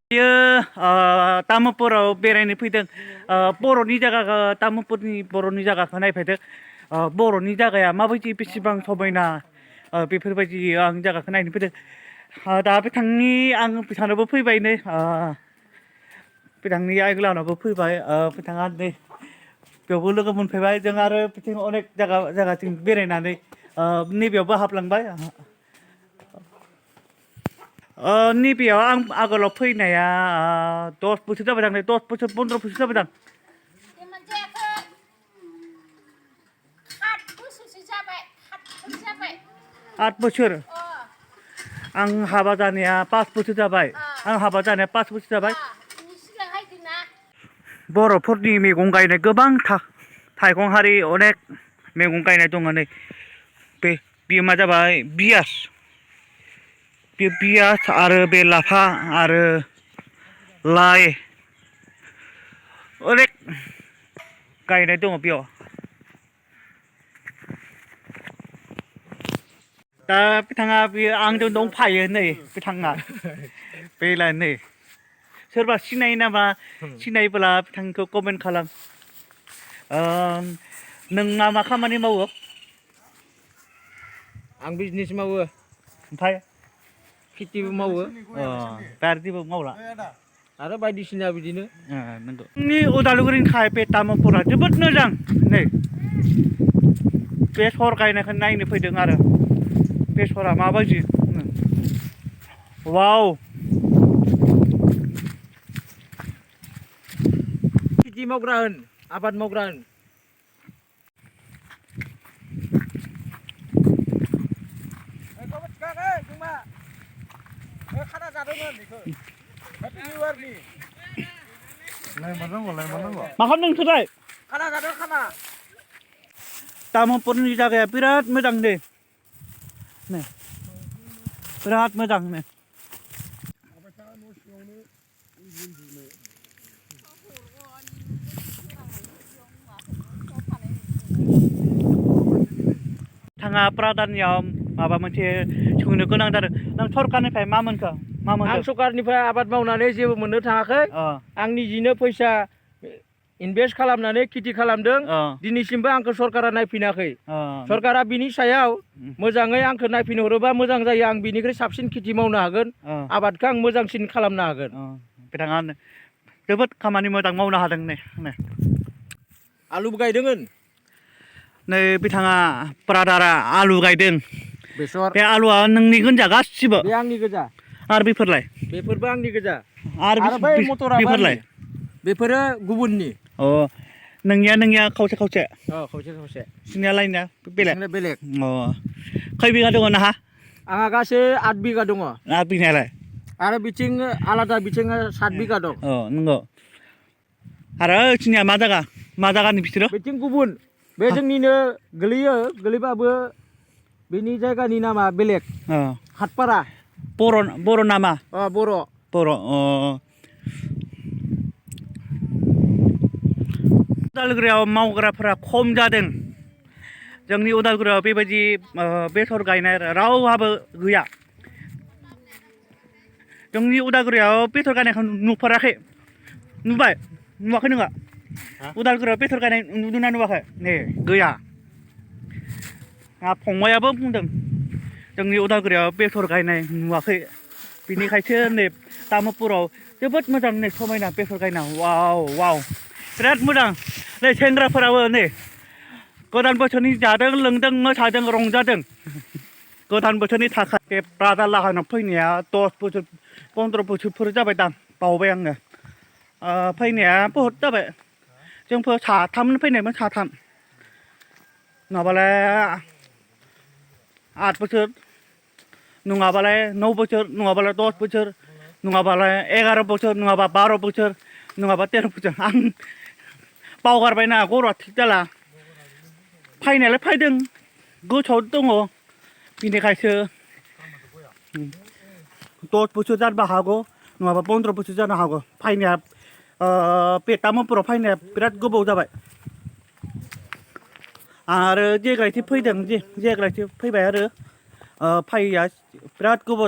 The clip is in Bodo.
बेयो तामुलपुराव बेरायनो फैदों बर'नि जायगा बर'नि जायगाखौ नायफैदों बर'नि जायगाया माबायदि बेसेबां समायना बेफोरबायदि आं जायगाखौ नायनो फैदों दा बिथांनि आं बिथांनावबो फैबाय नै बिथांनि आइगोलानावबो फैबाय बिथाङा नै बेयावबो लोगो मोनफैबाय जों आरो बिथिं अनेक जायगाथिं बेरायनानै नैबेयावबो हाबलांबाय नैबेयाव आं आगोलाव फैनाया 10 बोसोर जाबाय दां 10 बोसोर 15 बोसोर जाबाय दां 8 बोसोर आं हाबा जानाया 5 बोसोर जाबाय आं हाबा जानाया 5 बोसोर जाबाय बर'फोरनि मैगं गायनाय गोबां थाइगं हारि अनेक मैगं गायनाय दङ नै बेयो मा जाबाय पियाज आरो बे लाफा आरो लाइ अनेक गायनाय दङ बेयाव दा बिथाङा बेयो आंजों दंफायो नै बिथाङा बेलाय नै सोरबा सिनायो नामा सिनायब्ला बिथांखौ कमेन्ट खालाम नों मा खामानि मावो आं बिजनेस मावो ओमफ्राय खेथिबो मावो बायदिबो मावला आरो बायदिसिना बिदिनो नंगौ जोंनि उदालगुरिनिफ्राय बे तामुलपुरा जोबोद मोजां नै बेसर गायनायखौ नायनो फैदों आरो बेसरा माबायदि वाव खेथि मावग्रा होन आबाद मावग्रा होन खाना जादोंमोन बेखौ हेपि निउ इयारनि मा खालामदों नोंसोरलाय खाना जादों खाना तामुलपुरनि जायगाया बिराद मोजां दे नै बिराद मोजां नै थाङा प्रादानियाव माबा मोनसे सोंनो गोनां जादों नों सरकारनिफ्राय मा मोनखो आं सरकारनिफ्राय आबाद मावनानै जेबो मोननो थाङाखै आं निजिनो फैसा इनभेस्ट खालामनानै खेथि खालामदों दिनैसिमबो आंखौ सरकारा नायफिनाखै सरकारा बिनि सायाव मोजाङै आंखौ नायफिन हरोबा मोजां जायो आं बिनिख्रुइ साबसिन खेथि मावनो हागोन आबादखौ आं मोजांसिन खालामनो हागोन बिथाङा जोबोद खामानि मोजां मावनो हादों नै आलुबो गायदोंमोन नै बिथाङा ब्रादारा आलु गायदों बेसर बे आलुआ नोंनि गोजा गासिबो बे आंनि गोजा आरो बेफोरबो आंनि गोजा आरो बै मटराबो बेफोरलाय बेफोरो गुबुननि नोंनिया खावसे खावसे सिनियालाय बेलेग खै बिघा दङ नोंहा आंहा गासै 8 बिघा दङ 8 बिघायालाय आरो बिथिं आलादा बिथिं 7 बिघा दं नंगौ आरो सिनिया मा जायगानि बिसोरो बिथिं गुबुन बे जोंनिनो गोलैबाबो बिनि जायगानि नामा बेलेग हाटपारा बर' नामा बर' उदालगुरियाव मावग्राफोरा खम जादों जोंनि उदालगुरियाव बेबायदि बेसर गायनाय रावहाबो गैया जोंनि उदालगुरियाव बेसर गायनायखौ नुफेराखै नुवाखै नोङो उदालगुरियाव बेसर गायनाय नुदोंना नुवाखै नै गैया फंबायाबो बुंदों जोंनि उदालगुरियाव बेसर गायनाय नुवाखै बिनिखायसो नै तामुलपुराव जोबोद मोजां नै समायना बेसर गायना वाव बिराद मोजां नै सेंग्राफोराबो नै गोदान बोसोरनि जादों लोंदों मोसादों रंजादों गोदान बोसोरनि थाखाय बे ब्रादार लाहानाव फैनाया 10 बोसोर 15 बोसोरफोर जाबाय दां बावबाय आङो फैनाया बहुद जाबाय जोंफोर साथामनो फैनायमोन साथाम नङाबालाय 8 बोसोर नङाबालाय 9 बोसोर नङाबालाय 10 बोसोर नङाबालाय 11 बोसोर नङाबा 12 बोसोर नङाबा 13 बोसोर आं बावगारबायना गर'आ थिग जाला फैनायालाय फैदों गोसोआव दङ बिनिखायसो 10 बोसोर जानोबो हागौ नङाबा 15 बोसोर जानो हागौ फैनाया बे तामुलपुराव फैनाया बिराद गोबाव जाबाय आरो देग्लायसो फैदों देग्लायसो फैबाय आरो फैया बिराद गोबाव